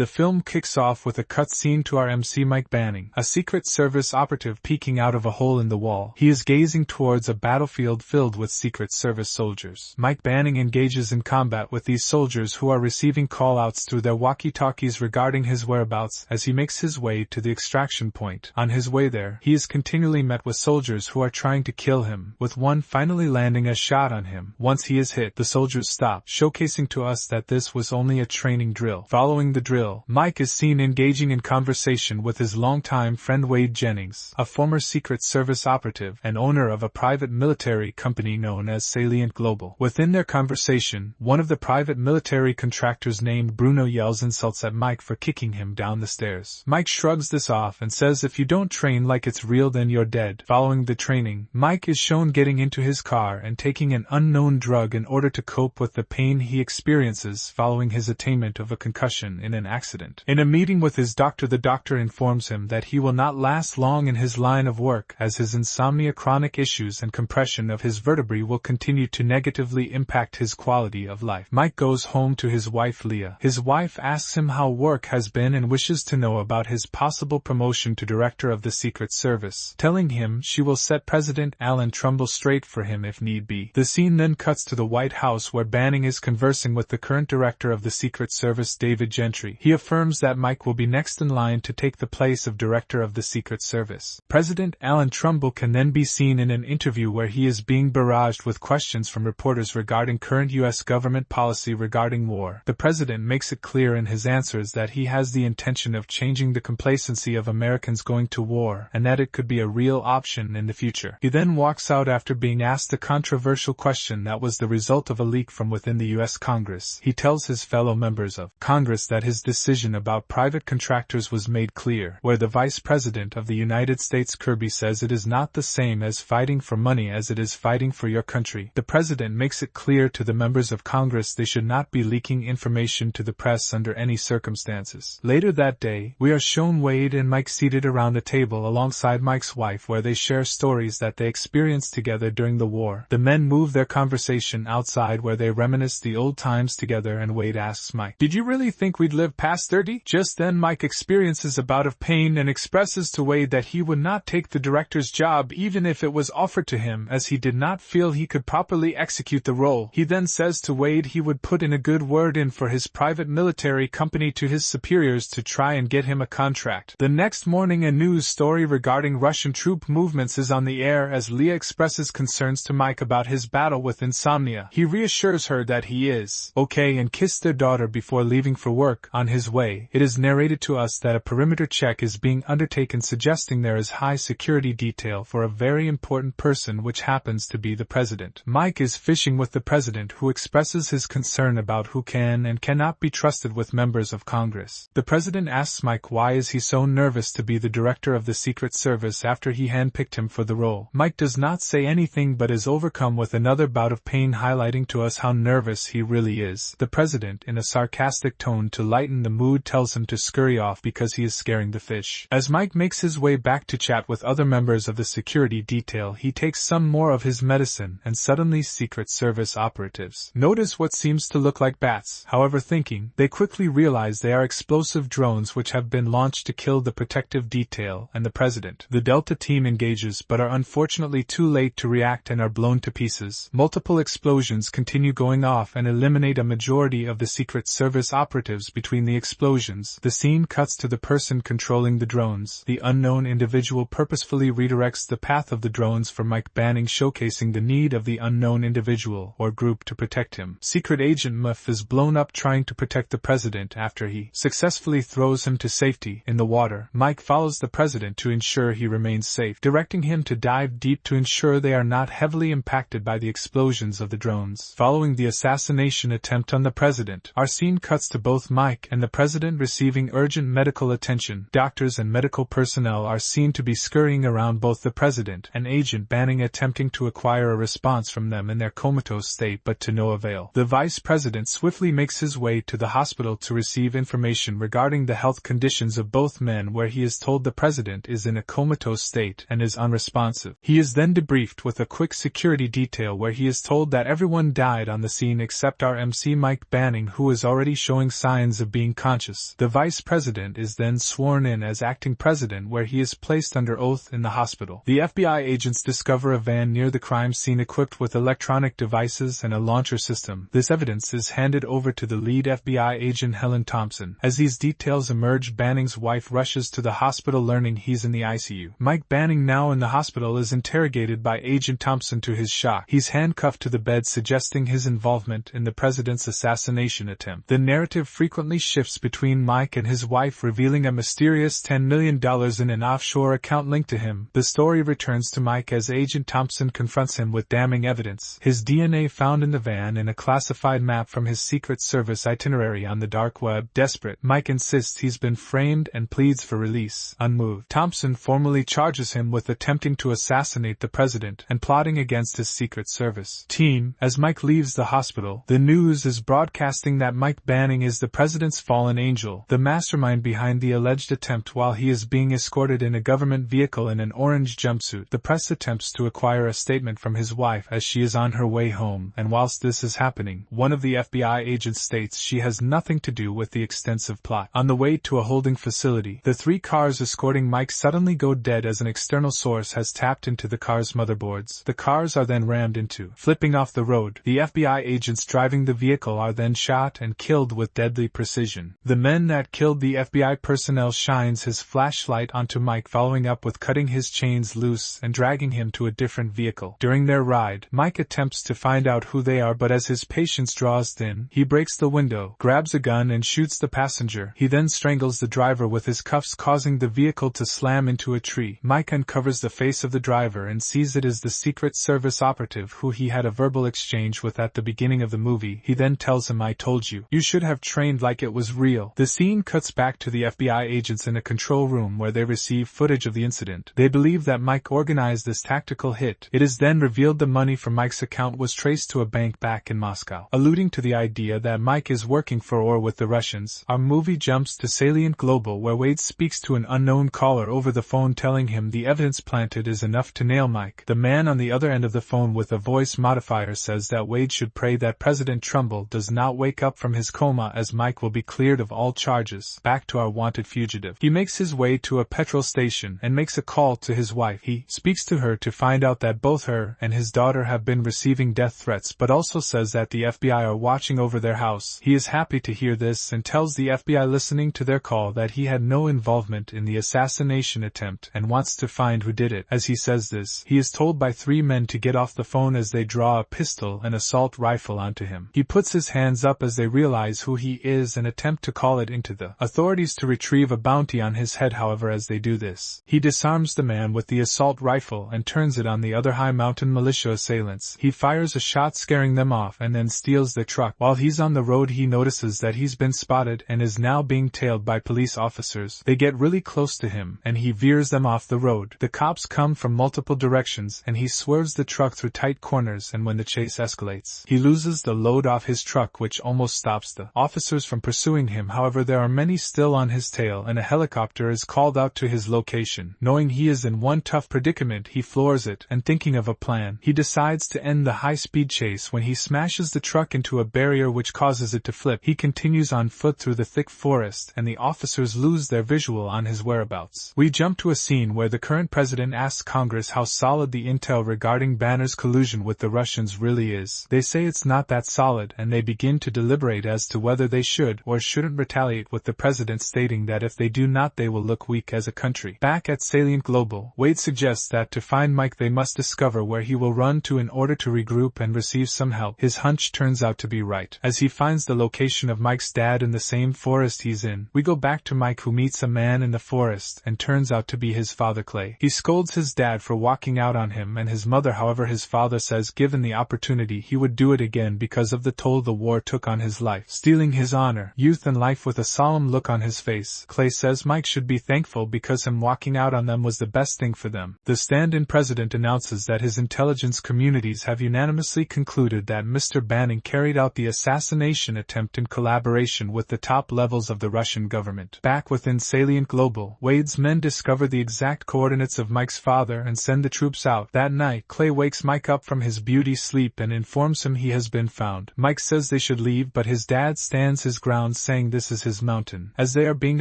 The film kicks off with a cutscene to our MC Mike Banning, a Secret Service operative peeking out of a hole in the wall. He is gazing towards a battlefield filled with Secret Service soldiers. Mike Banning engages in combat with these soldiers who are receiving call-outs through their walkie-talkies regarding his whereabouts as he makes his way to the extraction point. On his way there, he is continually met with soldiers who are trying to kill him, with one finally landing a shot on him. Once he is hit, the soldiers stop, showcasing to us that this was only a training drill. Following the drill, Mike is seen engaging in conversation with his longtime friend Wade Jennings, a former Secret Service operative and owner of a private military company known as Salient Global. Within their conversation, one of the private military contractors named Bruno yells insults at Mike for kicking him down the stairs. Mike shrugs this off and says if you don't train like it's real then you're dead. Following the training, Mike is shown getting into his car and taking an unknown drug in order to cope with the pain he experiences following his attainment of a concussion in an accident. In a meeting with his doctor, the doctor informs him that he will not last long in his line of work as his insomnia, chronic issues and compression of his vertebrae will continue to negatively impact his quality of life. Mike goes home to his wife Leah. His wife asks him how work has been and wishes to know about his possible promotion to director of the Secret Service, telling him she will set President Alan Trumbull straight for him if need be. The scene then cuts to the White House where Banning is conversing with the current director of the Secret Service, David Gentry. He affirms that Mike will be next in line to take the place of director of the Secret Service. President Alan Trumbull can then be seen in an interview where he is being barraged with questions from reporters regarding current U.S. government policy regarding war. The president makes it clear in his answers that he has the intention of changing the complacency of Americans going to war and that it could be a real option in the future. He then walks out after being asked a controversial question that was the result of a leak from within the U.S. Congress. He tells his fellow members of Congress that his decision about private contractors was made clear, where the Vice President of the United States Kirby says it is not the same as fighting for money as it is fighting for your country. The President makes it clear to the members of Congress they should not be leaking information to the press under any circumstances. Later that day, we are shown Wade and Mike seated around a table alongside Mike's wife where they share stories that they experienced together during the war. The men move their conversation outside where they reminisce the old times together and Wade asks Mike, "Did you really think we'd live past 30? Just then Mike experiences a bout of pain and expresses to Wade that he would not take the director's job even if it was offered to him as he did not feel he could properly execute the role. He then says to Wade he would put in a good word in for his private military company to his superiors to try and get him a contract. The next morning a news story regarding Russian troop movements is on the air as Leah expresses concerns to Mike about his battle with insomnia. He reassures her that he is okay and kissed their daughter before leaving for work. On his way, it is narrated to us that a perimeter check is being undertaken suggesting there is high security detail for a very important person which happens to be the president. Mike is fishing with the president who expresses his concern about who can and cannot be trusted with members of Congress. The president asks Mike why is he so nervous to be the director of the Secret Service after he handpicked him for the role. Mike does not say anything but is overcome with another bout of pain, highlighting to us how nervous he really is. The president, in a sarcastic tone to lighten the mood, tells him to scurry off because he is scaring the fish. As Mike makes his way back to chat with other members of the security detail, he takes some more of his medicine and suddenly Secret Service operatives notice what seems to look like bats. However, thinking, they quickly realize they are explosive drones which have been launched to kill the protective detail and the president. The Delta team engages but are unfortunately too late to react and are blown to pieces. Multiple explosions continue going off and eliminate a majority of the Secret Service operatives. Between the explosions, the scene cuts to the person controlling the drones. The unknown individual purposefully redirects the path of the drones for Mike Banning, showcasing the need of the unknown individual or group to protect him. Secret Agent Muff is blown up trying to protect the president after he successfully throws him to safety in the water. Mike follows the president to ensure he remains safe, directing him to dive deep to ensure they are not heavily impacted by the explosions of the drones. Following the assassination attempt on the president, our scene cuts to both Mike and the president receiving urgent medical attention. Doctors and medical personnel are seen to be scurrying around both the president and Agent Banning, attempting to acquire a response from them in their comatose state, but to no avail. The vice president swiftly makes his way to the hospital to receive information regarding the health conditions of both men, where he is told the president is in a comatose state and is unresponsive. He is then debriefed with a quick security detail where he is told that everyone died on the scene except our MC Mike Banning, who is already showing signs of being being conscious. The vice president is then sworn in as acting president, where he is placed under oath in the hospital. The FBI agents discover a van near the crime scene equipped with electronic devices and a launcher system. This evidence is handed over to the lead FBI agent Helen Thompson. As these details emerge, Banning's wife rushes to the hospital learning he's in the ICU. Mike Banning, now in the hospital, is interrogated by Agent Thompson. To his shock, he's handcuffed to the bed, suggesting his involvement in the president's assassination attempt. The narrative frequently shifts between Mike and his wife, revealing a mysterious $10 million in an offshore account linked to him. The story returns to Mike as Agent Thompson confronts him with damning evidence: his DNA found in the van and a classified map from his Secret Service itinerary on the dark web. Desperate, Mike insists he's been framed and pleads for release. Unmoved, Thompson formally charges him with attempting to assassinate the president and plotting against his Secret Service team. As Mike leaves the hospital, the news is broadcasting that Mike Banning is the president's fallen angel, the mastermind behind the alleged attempt. While he is being escorted in a government vehicle in an orange jumpsuit, the press attempts to acquire a statement from his wife as she is on her way home, and whilst this is happening, one of the FBI agents states she has nothing to do with the extensive plot. On the way to a holding facility, the 3 cars escorting Mike suddenly go dead as an external source has tapped into the car's motherboards. The cars are then rammed into, flipping off the road. The FBI agents driving the vehicle are then shot and killed with deadly precision. The men that killed the FBI personnel shines his flashlight onto Mike, following up with cutting his chains loose and dragging him to a different vehicle. During their ride, Mike attempts to find out who they are, but as his patience draws thin, he breaks the window, grabs a gun and shoots the passenger. He then strangles the driver with his cuffs, causing the vehicle to slam into a tree. Mike uncovers the face of the driver and sees it is the Secret Service operative who he had a verbal exchange with at the beginning of the movie. He then tells him, "I told you, you should have trained like it was real." The scene cuts back to the FBI agents in a control room where they receive footage of the incident. They believe that Mike organized this tactical hit. It is then revealed the money from Mike's account was traced to a bank back in Moscow. Alluding to the idea that Mike is working for or with the Russians, our movie jumps to Salient Global, where Wade speaks to an unknown caller over the phone, telling him the evidence planted is enough to nail Mike. The man on the other end of the phone with a voice modifier says that Wade should pray that President Trumbull does not wake up from his coma, as Mike will be cleared of all charges. Back to our wanted fugitive. He makes his way to a petrol station and makes a call to his wife. He speaks to her to find out that both her and his daughter have been receiving death threats, but also says that the FBI are watching over their house. He is happy to hear this and tells the FBI listening to their call that he had no involvement in the assassination attempt and wants to find who did it. As he says this, he is told by 3 men to get off the phone as they draw a pistol and assault rifle onto him. He puts his hands up as they realize who he is and attempt to call it into the authorities to retrieve a bounty on his head. However, as they do this, he disarms the man with the assault rifle and turns it on the other high mountain militia assailants. He fires a shot, scaring them off, and then steals the truck. While he's on the road, he notices that he's been spotted and is now being tailed by police officers. They get really close to him and he veers them off the road. The cops come from multiple directions and he swerves the truck through tight corners, and when the chase escalates, he loses the load off his truck, which almost stops the officers from pursuing him. However, there are many still on his tail and a helicopter is called out to his location. Knowing he is in one tough predicament, he floors it, and thinking of a plan, he decides to end the high-speed chase when he smashes the truck into a barrier which causes it to flip. He continues on foot through the thick forest and the officers lose their visual on his whereabouts. We jump to a scene where the current president asks Congress how solid the intel regarding Banner's collusion with the Russians really is. They say it's not that solid, and they begin to deliberate as to whether they should or shouldn't retaliate, with the president stating that if they do not, they will look weak as a country. Back at Salient Global, Wade suggests that to find Mike they must discover where he will run to in order to regroup and receive some help. His hunch turns out to be right, as he finds the location of Mike's dad in the same forest he's in. We go back to Mike, who meets a man in the forest and turns out to be his father Clay. He scolds his dad for walking out on him and his mother. However, his father says given the opportunity he would do it again because of the toll the war took on his life, stealing his honor, youth and life. With a solemn look on his face, Clay says Mike should be thankful because him walking out on them was the best thing for them. The stand-in president announces that his intelligence communities have unanimously concluded that Mr. Banning carried out the assassination attempt in collaboration with the top levels of the Russian government. Back within Salient Global, Wade's men discover the exact coordinates of Mike's father and send the troops out. That night, Clay wakes Mike up from his beauty sleep and informs him he has been found. Mike says they should leave, but his dad stands his ground, around saying this is his mountain, as they are being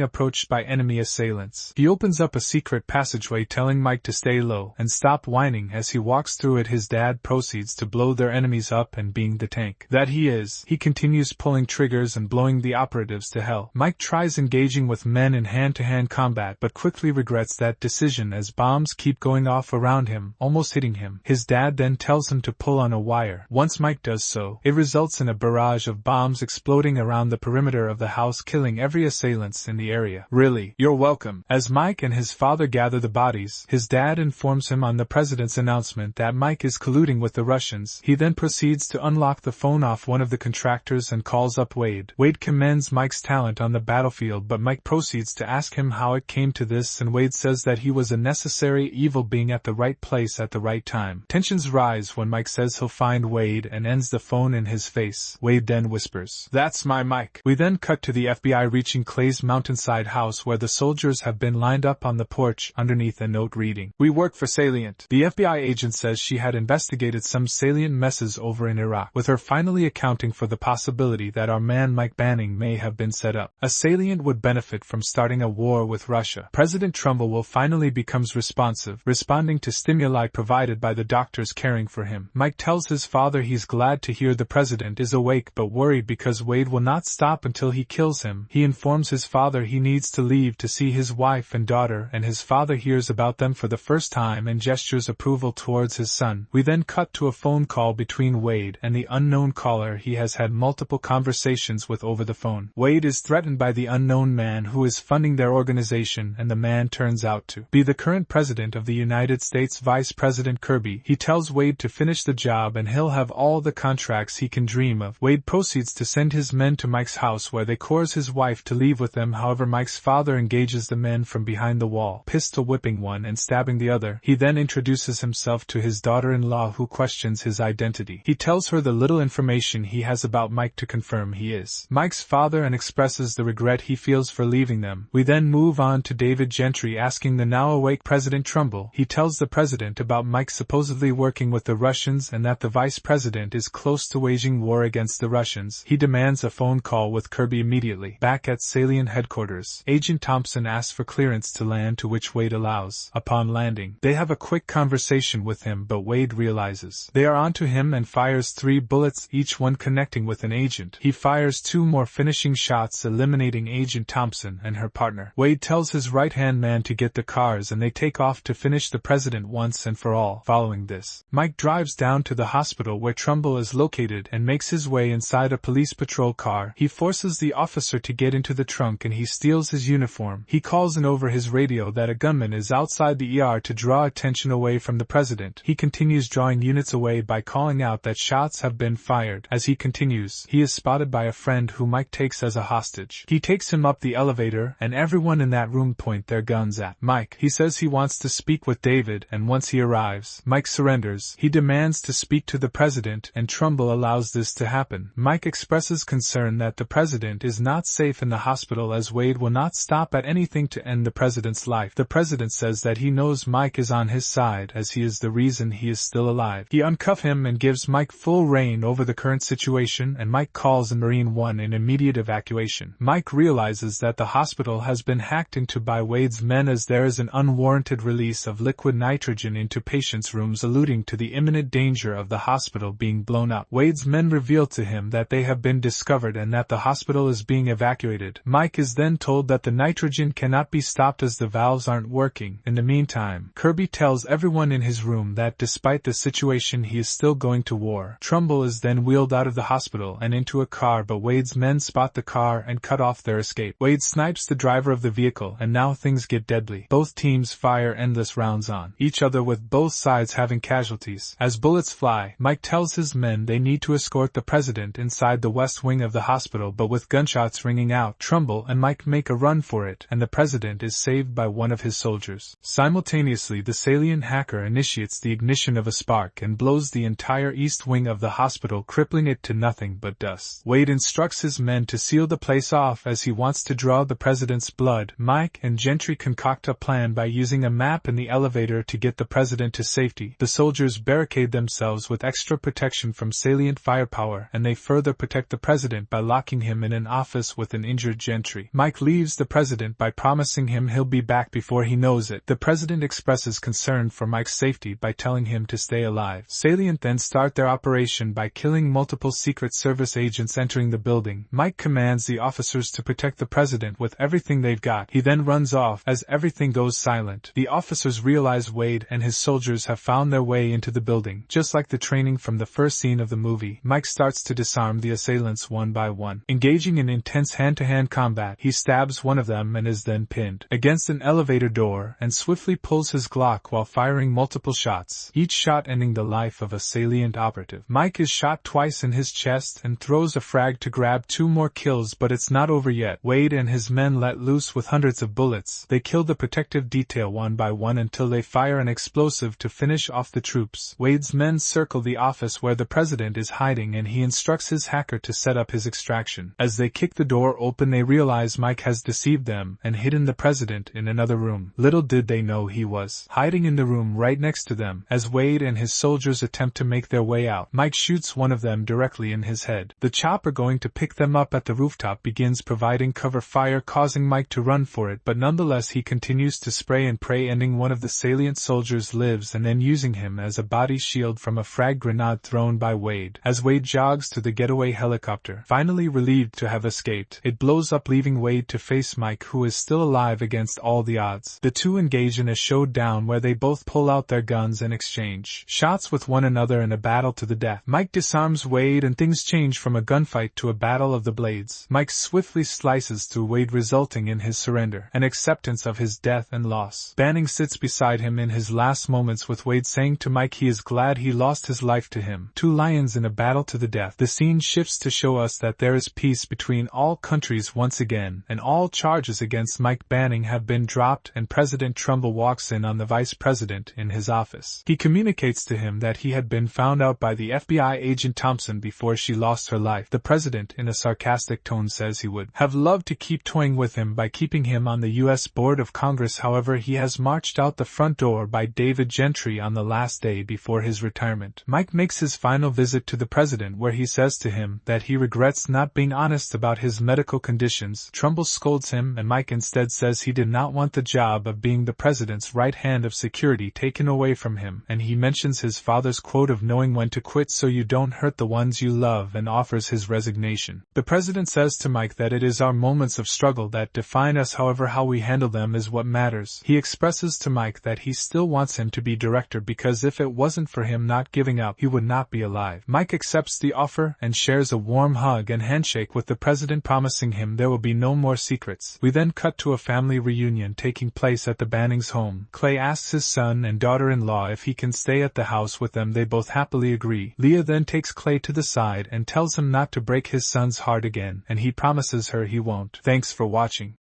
approached by enemy assailants. He opens up a secret passageway telling Mike to stay low and stop whining. As he walks through it, his dad proceeds to blow their enemies up, and being the tank that he is, he continues pulling triggers and blowing the operatives to hell. Mike tries engaging with men in hand-to-hand combat but quickly regrets that decision as bombs keep going off around him, almost hitting him. His dad then tells him to pull on a wire. Once Mike does so, it results in a barrage of bombs exploding around the perimeter of the house, killing every assailant in the area. Really, you're welcome. As Mike and his father gather the bodies, his dad informs him on the president's announcement that Mike is colluding with the Russians. He then proceeds to unlock the phone off one of the contractors and calls up Wade. Wade commends Mike's talent on the battlefield, but Mike proceeds to ask him how it came to this, and Wade says that he was a necessary evil being at the right place at the right time. Tensions rise when Mike says he'll find Wade and ends the phone in his face. Wade then whispers, "That's my Mike." We then cut to the FBI reaching Clay's mountainside house, where the soldiers have been lined up on the porch underneath a note reading, "We work for Salient." The FBI agent says she had investigated some Salient messes over in Iraq, with her finally accounting for the possibility that our man Mike Banning may have been set up. A Salient would benefit from starting a war with Russia. President Trumbull finally becomes responsive, responding to stimuli provided by the doctors caring for him. Mike tells his father he's glad to hear the president is awake but worried because Wade will not stop until he kills him. He informs his father he needs to leave to see his wife and daughter, and his father hears about them for the first time and gestures approval towards his son. We then cut to a phone call between Wade and the unknown caller he has had multiple conversations with over the phone. Wade is threatened by the unknown man who is funding their organization, and the man turns out to be the current president of the United States, Vice President Kirby. He tells Wade to finish the job and he'll have all the contracts he can dream of. Wade proceeds to send his men to Mike's house, where they coerce his wife to leave with them. However, Mike's father engages the men from behind the wall, pistol whipping one and stabbing the other. He then introduces himself to his daughter-in-law, who questions his identity. He tells her the little information he has about Mike to confirm he is Mike's father and expresses the regret he feels for leaving them. We then move on to David Gentry asking the now awake President Trumbull. He tells the president about Mike supposedly working with the Russians and that the vice president is close to waging war against the Russians. He demands a phone call with Kirby immediately. Back at Salient headquarters, Agent Thompson asks for clearance to land, to which Wade allows. Upon landing, they have a quick conversation with him, but Wade realizes they are onto him and fires 3 bullets, each one connecting with an agent. He fires 2 more finishing shots, eliminating Agent Thompson and her partner. Wade tells his right-hand man to get the cars and they take off to finish the president once and for all. Following this, Mike drives down to the hospital where Trumbull is located and makes his way inside a police patrol car. He forces the officer to get into the trunk and he steals his uniform. He calls in over his radio that a gunman is outside the ER to draw attention away from the president. He continues drawing units away by calling out that shots have been fired. As he continues, he is spotted by a friend who Mike takes as a hostage. He takes him up the elevator and everyone in that room point their guns at Mike. He says he wants to speak with David, and once he arrives, Mike surrenders. He demands to speak to the president and Trumbull allows this to happen. Mike expresses concern that the president is not safe in the hospital, as Wade will not stop at anything to end the president's life. The president says that he knows Mike is on his side, as he is the reason he is still alive. He uncuffs him and gives Mike full reign over the current situation, and Mike calls in Marine 1 in immediate evacuation. Mike realizes that the hospital has been hacked into by Wade's men, as there is an unwarranted release of liquid nitrogen into patients' rooms, alluding to the imminent danger of the hospital being blown up. Wade's men reveal to him that they have been discovered and that the hospital is being evacuated. Mike is then told that the nitrogen cannot be stopped as the valves aren't working. In the meantime, Kirby tells everyone in his room that despite the situation he is still going to war. Trumbull is then wheeled out of the hospital and into a car, but Wade's men spot the car and cut off their escape. Wade snipes the driver of the vehicle and now things get deadly. Both teams fire endless rounds on each other, with both sides having casualties. As bullets fly, Mike tells his men they need to escort the president inside the west wing of the hospital, but with gunshots ringing out, Trumbull and Mike make a run for it and the president is saved by one of his soldiers. Simultaneously, the Salient hacker initiates the ignition of a spark and blows the entire east wing of the hospital, crippling it to nothing but dust. Wade instructs his men to seal the place off as he wants to draw the president's blood. Mike and Gentry concoct a plan by using a map in the elevator to get the president to safety. The soldiers barricade themselves with extra protection from Salient firepower, and they further protect the president by locking him him in an office with an injured Gentry. Mike leaves the president by promising him he'll be back before he knows it. The president expresses concern for Mike's safety by telling him to stay alive. Salient then start their operation by killing multiple Secret Service agents entering the building. Mike commands the officers to protect the president with everything they've got. He then runs off as everything goes silent. The officers realize Wade and his soldiers have found their way into the building. Just like the training from the first scene of the movie, Mike starts to disarm the assailants one by one. Engaging in intense hand-to-hand combat, he stabs one of them and is then pinned against an elevator door and swiftly pulls his Glock while firing multiple shots, each shot ending the life of a Salient operative. Mike is shot twice in his chest and throws a frag to grab 2 more kills, but it's not over yet. Wade and his men let loose with hundreds of bullets. They kill the protective detail one by one until they fire an explosive to finish off the troops. Wade's men circle the office where the president is hiding and he instructs his hacker to set up his extraction. As they kick the door open, they realize Mike has deceived them and hidden the president in another room. Little did they know he was hiding in the room right next to them. As Wade and his soldiers attempt to make their way out, Mike shoots one of them directly in his head. The chopper going to pick them up at the rooftop begins providing cover fire, causing Mike to run for it, but nonetheless he continues to spray and pray, ending one of the Salient soldiers' lives and then using him as a body shield from a frag grenade thrown by Wade. As Wade jogs to the getaway helicopter, finally relieved to have escaped, it blows up, leaving Wade to face Mike, who is still alive against all the odds. The two engage in a showdown where they both pull out their guns and exchange shots with one another in a battle to the death. Mike disarms Wade and things change from a gunfight to a battle of the blades. Mike swiftly slices through Wade, resulting in his surrender and acceptance of his death and loss. Banning sits beside him in his last moments, with Wade saying to Mike he is glad he lost his life to him. 2 lions in a battle to the death. The scene shifts to show us that there is peace between all countries once again, and all charges against Mike Banning have been dropped, and President Trumbull walks in on the vice president in his office. He communicates to him that he had been found out by the FBI agent Thompson before she lost her life. The president, in a sarcastic tone, says he would have loved to keep toying with him by keeping him on the U.S. Board of Congress. However, he has marched out the front door by David Gentry on the last day before his retirement. Mike makes his final visit to the president, where he says to him that he regrets not being honest about his medical conditions. Trumbull scolds him, and Mike instead says he did not want the job of being the president's right hand of security taken away from him, and he mentions his father's quote of knowing when to quit so you don't hurt the ones you love, and offers his resignation. The president says to Mike that it is our moments of struggle that define us, however how we handle them is what matters. He expresses to Mike that he still wants him to be director because if it wasn't for him not giving up, he would not be alive. Mike accepts the offer and shares a warm hug and handshake with the president, promising him there will be no more secrets. We then cut to a family reunion taking place at the Bannings' home. Clay asks his son and daughter-in-law if he can stay at the house with them. They both happily agree. Leah then takes Clay to the side and tells him not to break his son's heart again, and he promises her he won't. Thanks for watching.